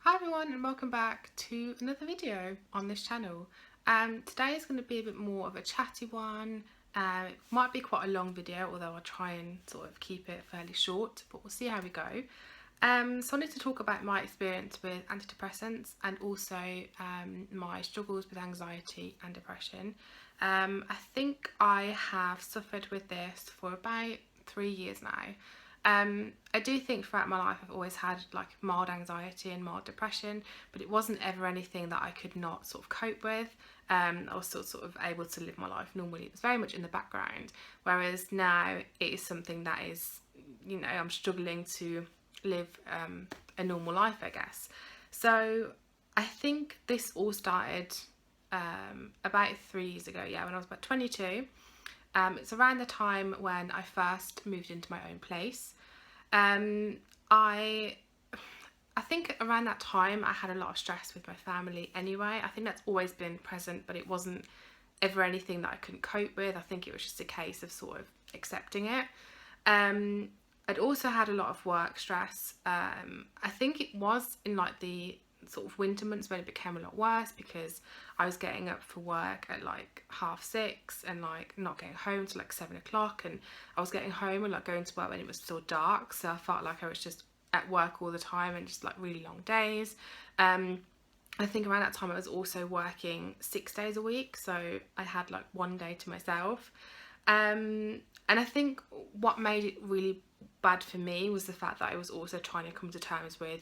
Hi everyone and welcome back to another video on this channel. Today is going to be a bit more of a chatty one. It might be quite a long video, although I'll try and sort of keep it fairly short, but we'll see how we go. So I wanted to talk about my experience with antidepressants and also my struggles with anxiety and depression. I think I have suffered with this for about 3 years now. I do think throughout my life I've always had like mild anxiety and mild depression, but it wasn't ever anything that I could not sort of cope with. I was still sort of able to live my life normally. It was very much in the background, whereas now it is something that is, I'm struggling to live a normal life, I guess. So I think this all started about 3 years ago, when I was about 22. It's around the time when I first moved into my own place. I think around that time I had a lot of stress with my family anyway. I think that's always been present, but it wasn't ever anything that I couldn't cope with. I think it was just a case of sort of accepting it. I'd also had a lot of work stress. I think it was in like the sort of winter months when it became a lot worse, because I was getting up for work at like 6:30 and like not getting home till like 7 o'clock, and I was getting home and like going to work when it was still dark, so I felt like I was just at work all the time and just like really long days. I think around that time I was also working 6 days a week, so I had like one day to myself. And I think what made it really bad for me was the fact that I was also trying to come to terms with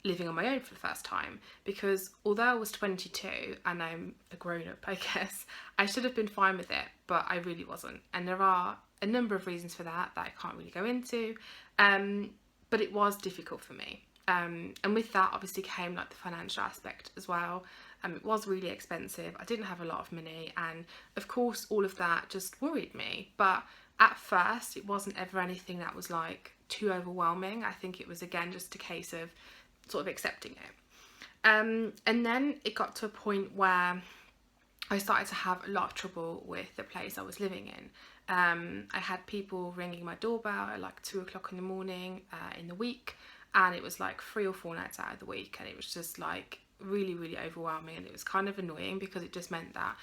living on my own for the first time, because although I was 22 and I'm a grown-up, I guess, I should have been fine with it, but I really wasn't. And there are a number of reasons for that I can't really go into, but it was difficult for me. And with that obviously came like the financial aspect as well. It was really expensive. I didn't have a lot of money, and of course all of that just worried me. But at first it wasn't ever anything that was like too overwhelming. I think it was again just a case of sort of accepting it. And then it got to a point where I started to have a lot of trouble with the place I was living in. I had people ringing my doorbell at like 2 o'clock in the morning in the week, and it was like 3 or 4 nights out of the week, and it was just like really overwhelming, and it was kind of annoying because it just meant that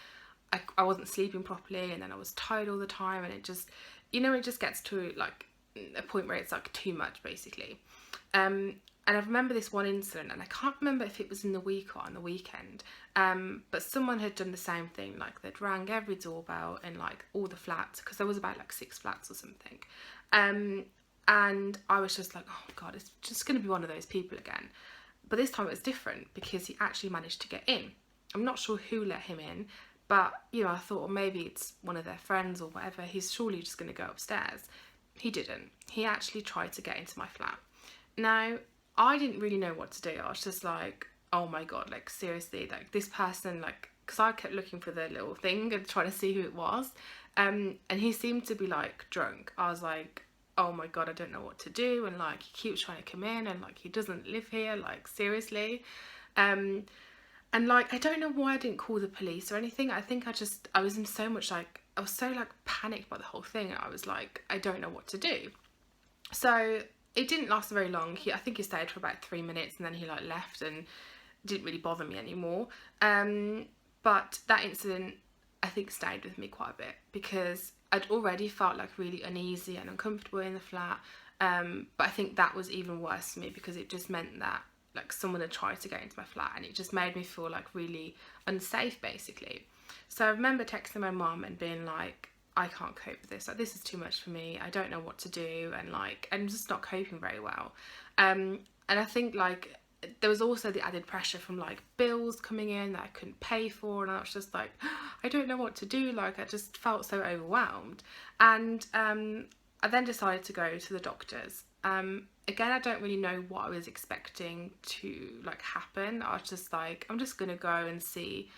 I wasn't sleeping properly, and then I was tired all the time, and it just, it just gets to like a point where it's like too much basically. And I remember this one incident, and I can't remember if it was in the week or on the weekend, but someone had done the same thing. Like they'd rang every doorbell in like all the flats, because there was about like 6 flats or something. And I was just like, oh God, it's just going to be one of those people again. But this time it was different, because he actually managed to get in. I'm not sure who let him in, but I thought, well, maybe it's one of their friends or whatever. He's surely just going to go upstairs. He didn't. He actually tried to get into my flat. Now, I didn't really know what to do. I was just like, oh my God, like seriously, like this person, like, because I kept looking for the little thing and trying to see who it was. And he seemed to be like drunk. I was like, oh my God, I don't know what to do. And like, he keeps trying to come in, and like, he doesn't live here, like seriously. And like, I don't know why I didn't call the police or anything. I think I was in so much like, I was so like panicked by the whole thing. I was like, I don't know what to do. So it didn't last very long. I think he stayed for about 3 minutes, and then he like left and didn't really bother me anymore. But that incident, I think, stayed with me quite a bit, because I'd already felt like really uneasy and uncomfortable in the flat. But I think that was even worse for me, because it just meant that like someone had tried to get into my flat, and it just made me feel like really unsafe basically. So I remember texting my mum and being like, I can't cope with this, like this is too much for me, I don't know what to do, and like I'm just not coping very well. And I think like there was also the added pressure from like bills coming in that I couldn't pay for, and I was just like, I don't know what to do, like I just felt so overwhelmed. And I then decided to go to the doctors. Again, I don't really know what I was expecting to like happen. I was just like, I'm just gonna go and see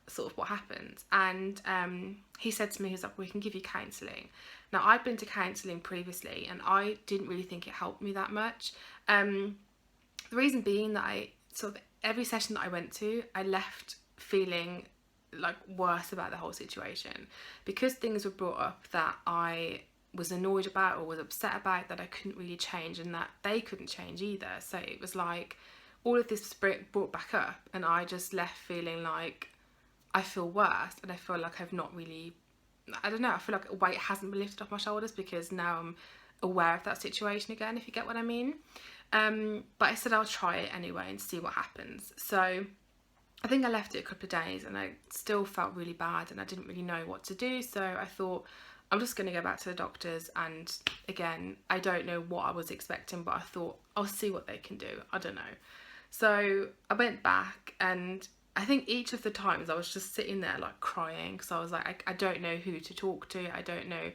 sort of what happens. And he said to me, he's like, we can give you counselling. Now, I'd been to counselling previously, and I didn't really think it helped me that much. The reason being that I sort of, every session that I went to, I left feeling like worse about the whole situation, because things were brought up that I was annoyed about or was upset about that I couldn't really change, and that they couldn't change either. So it was like, all of this brought back up, and I just left feeling like I feel worse, and I feel like I've not really, I don't know, I feel like a weight hasn't been lifted off my shoulders because now I'm aware of that situation again, if you get what I mean. But I said I'll try it anyway and see what happens. So I think I left it a couple of days and I still felt really bad and I didn't really know what to do. So I thought, I'm just going to go back to the doctors, and again, I don't know what I was expecting, but I thought I'll see what they can do. I don't know. So I went back, and I think each of the times I was just sitting there like crying because I was like, I don't know who to talk to. I don't know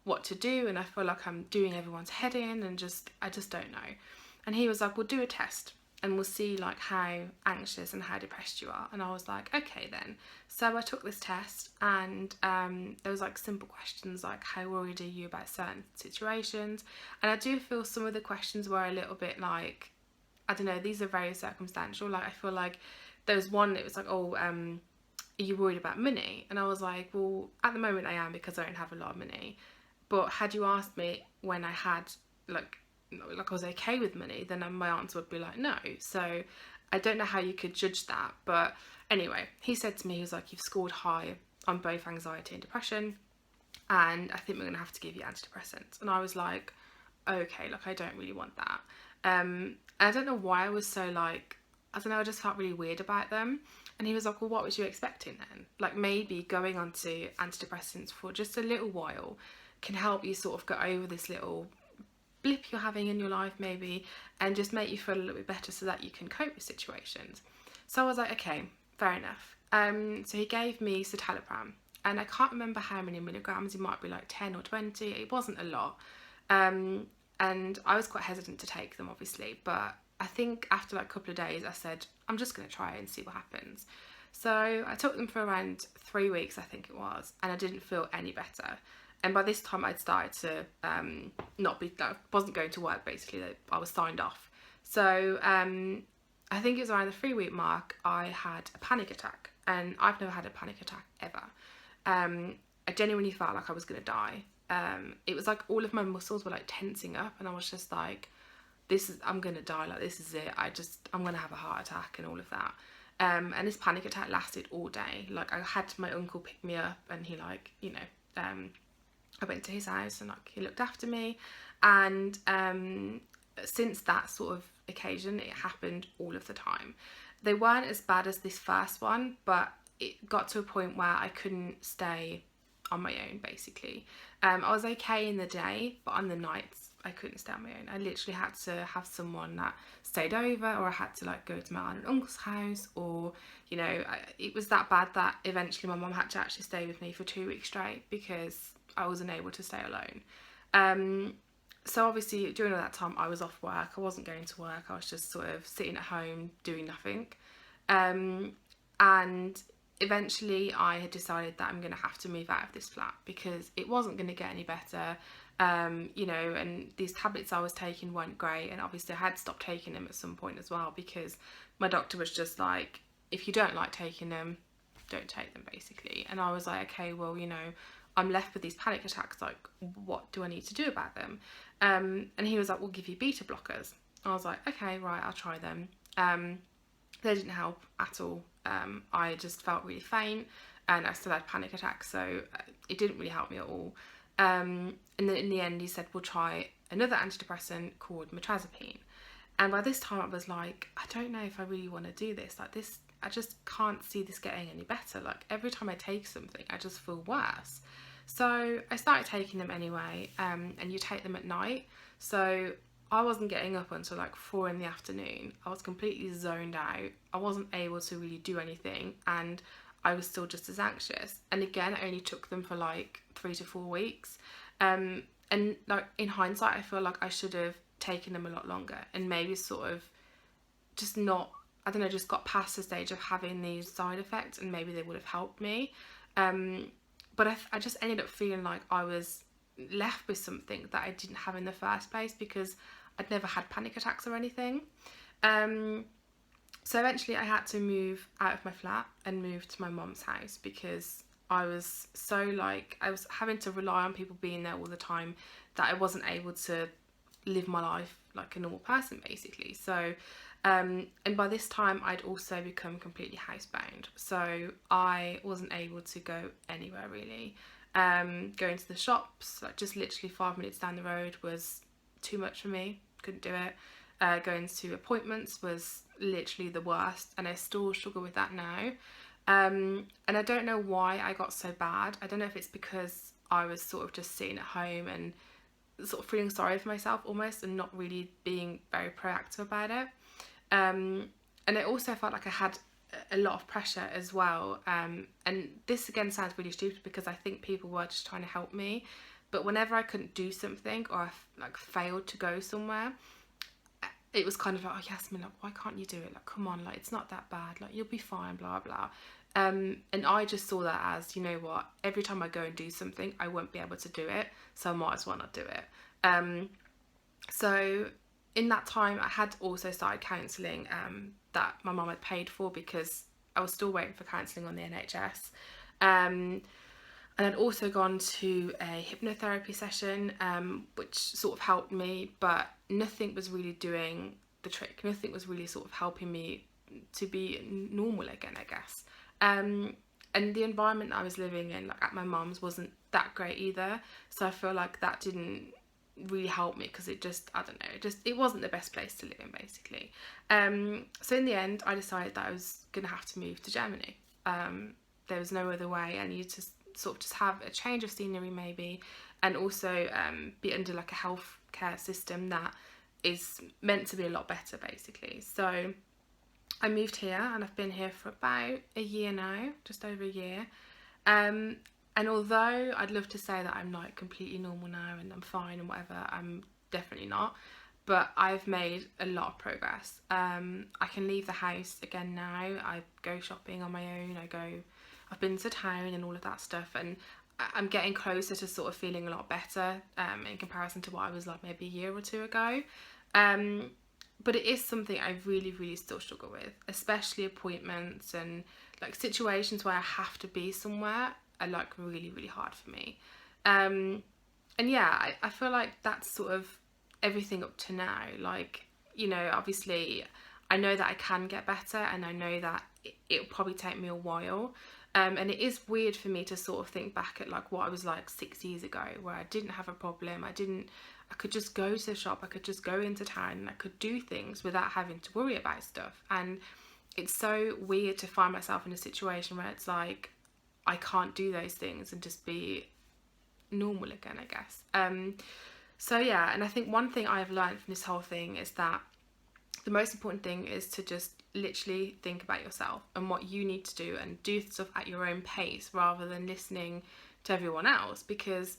what to do, and I feel like I'm doing everyone's head in, and I just don't know. And he was like, we'll do a test and we'll see like how anxious and how depressed you are. And I was like, okay then. So I took this test, and there was like simple questions like, how worried are you about certain situations? And I do feel some of the questions were a little bit like, I don't know, these are very circumstantial. Like I feel like there was one, it was like, oh, are you worried about money? And I was like, well, at the moment I am, because I don't have a lot of money. But had you asked me when I had like I was okay with money, then my answer would be like no. So I don't know how you could judge that. But anyway, he said to me, he was like, you've scored high on both anxiety and depression, and I think we're gonna have to give you antidepressants. And I was like, okay, like I don't really want that. I don't know why I was so like, I don't know, I just felt really weird about them. And he was like, well, what was you expecting then? Like maybe going on to antidepressants for just a little while can help you sort of get over this little blip you're having in your life maybe, and just make you feel a little bit better so that you can cope with situations. So I was like, okay, fair enough. So he gave me citalopram, and I can't remember how many milligrams. It might be like 10 or 20. It wasn't a lot. And I was quite hesitant to take them, obviously, but I think after like a couple of days I said, I'm just going to try it and see what happens. So I took them for around 3 weeks, I think it was, and I didn't feel any better. And by this time I'd started to not be, I wasn't going to work basically, I was signed off. So I think it was around the 3 week mark I had a panic attack, and I've never had a panic attack ever. I genuinely felt like I was going to die. It was like all of my muscles were like tensing up, and I was just like, I'm going to die, like this is it, I'm going to have a heart attack and all of that. And this panic attack lasted all day. Like I had my uncle pick me up, and he like, you know, I went to his house and like he looked after me, and since that sort of occasion it happened all of the time. They weren't as bad as this first one, but it got to a point where I couldn't stay on my own basically. I was okay in the day, but on the nights I couldn't stay on my own. I literally had to have someone that stayed over, or I had to like go to my aunt and uncle's house, or you know, it was that bad that eventually my mum had to actually stay with me for 2 weeks straight because I wasn't able to stay alone. So obviously during all that time I was off work, I wasn't going to work, I was just sort of sitting at home doing nothing. And eventually I had decided that I'm going to have to move out of this flat because it wasn't going to get any better. You know, and these tablets I was taking weren't great, and obviously I had stopped taking them at some point as well because my doctor was just like, if you don't like taking them, don't take them basically. And I was like, okay, well, you know, I'm left with these panic attacks, like what do I need to do about them? And he was like, we'll give you beta blockers. I was like, okay, right, I'll try them. They didn't help at all. I just felt really faint, and I still had panic attacks, so it didn't really help me at all. And then in the end he said, we'll try another antidepressant called metrazapine. And by this time I was like, I don't know if I really want to do this. Like this, I just can't see this getting any better. Like every time I take something I just feel worse. So I started taking them anyway, and you take them at night. So I wasn't getting up until like 4 in the afternoon. I was completely zoned out. I wasn't able to really do anything, and I was still just as anxious. And again, I only took them for like 3 to 4 weeks. And like in hindsight, I feel like I should have taken them a lot longer and maybe sort of just not, I don't know, just got past the stage of having these side effects, and maybe they would have helped me. But I just ended up feeling like I was left with something that I didn't have in the first place because I'd never had panic attacks or anything. So eventually I had to move out of my flat and move to my mum's house because I was so like, I was having to rely on people being there all the time that I wasn't able to live my life like a normal person basically. So And by this time I'd also become completely housebound, so I wasn't able to go anywhere really. Going to the shops, like just literally 5 minutes down the road, was too much for me. Couldn't do it. Going to appointments was literally the worst, and I still struggle with that now. And I don't know why I got so bad. I don't know if it's because I was sort of just sitting at home and sort of feeling sorry for myself almost, and not really being very proactive about it. And I also felt like I had a lot of pressure as well. And this again sounds really stupid because I think people were just trying to help me. But whenever I couldn't do something, or I like failed to go somewhere, it was kind of like, oh Yasmin, like, why can't you do it? Like, come on, like, it's not that bad. Like, you'll be fine, blah blah. And I just saw that as, you know what? Every time I go and do something, I won't be able to do it, so I might as well not do it. So in that time, I had also started counselling that my mum had paid for, because I was still waiting for counselling on the NHS. And I'd also gone to a hypnotherapy session, which sort of helped me, but nothing was really doing the trick. Nothing was really sort of helping me to be normal again, I guess. And the environment that I was living in, like at my mum's, wasn't that great either. So I feel like that didn't really help me, because it just, I don't know, it wasn't the best place to live in, basically. So in the end, I decided that I was going to have to move to Germany. There was no other way. I needed to sort of just have a change of scenery maybe, and also be under like a healthcare system that is meant to be a lot better, basically. So I moved here, and I've been here for about a year now, just over a year. And although I'd love to say that I'm like completely normal now and I'm fine and whatever, I'm definitely not. But I've made a lot of progress. I can leave the house again now. I go shopping on my own. I've been to town and all of that stuff, and I'm getting closer to sort of feeling a lot better in comparison to what I was like maybe a year or two ago. But it is something I really, really still struggle with, especially appointments and like situations where I have to be somewhere are like really, really hard for me. And yeah, I feel like that's sort of everything up to now. Like, you know, obviously I know that I can get better, and I know that it'll probably take me a while. And it is weird for me to sort of think back at like what I was like 6 years ago, where I didn't have a problem. I could just go to the shop, I could just go into town, and I could do things without having to worry about stuff. And it's so weird to find myself in a situation where it's like I can't do those things and just be normal again, I guess. So yeah, and I think one thing I've learned from this whole thing is that the most important thing is to just literally think about yourself and what you need to do, and do stuff at your own pace rather than listening to everyone else. Because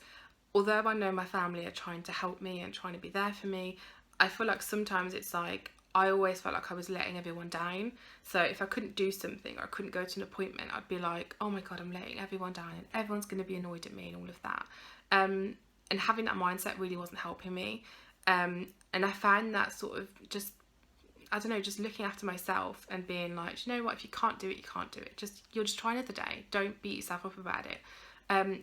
although I know my family are trying to help me and trying to be there for me, I feel like sometimes it's like I always felt like I was letting everyone down. So if I couldn't do something, or I couldn't go to an appointment, I'd be like, oh my god, I'm letting everyone down and everyone's going to be annoyed at me and all of that. And having that mindset really wasn't helping me. And I found that sort of just, I don't know, just looking after myself and being like, you know what, if you can't do it, you can't do it. You'll just try another day. Don't beat yourself up about it.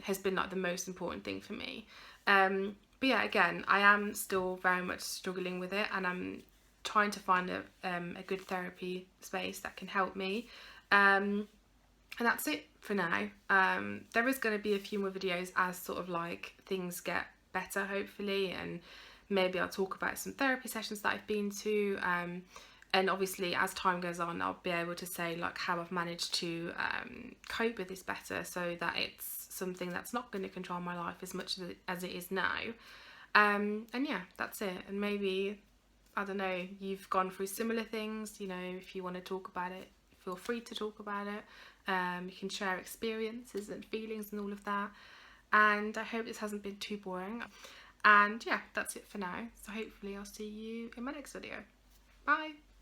Has been like the most important thing for me. But yeah, again, I am still very much struggling with it, and I'm trying to find a good therapy space that can help me. And that's it for now. There is going to be a few more videos as sort of like things get better, hopefully, and maybe I'll talk about some therapy sessions that I've been to. And obviously as time goes on, I'll be able to say like how I've managed to cope with this better, so that it's something that's not going to control my life as much as it is now. And yeah, that's it. And maybe, I don't know, you've gone through similar things, you know, if you want to talk about it, feel free to talk about it. You can share experiences and feelings and all of that. And I hope this hasn't been too boring. And yeah, that's it for now. So hopefully I'll see you in my next video. Bye!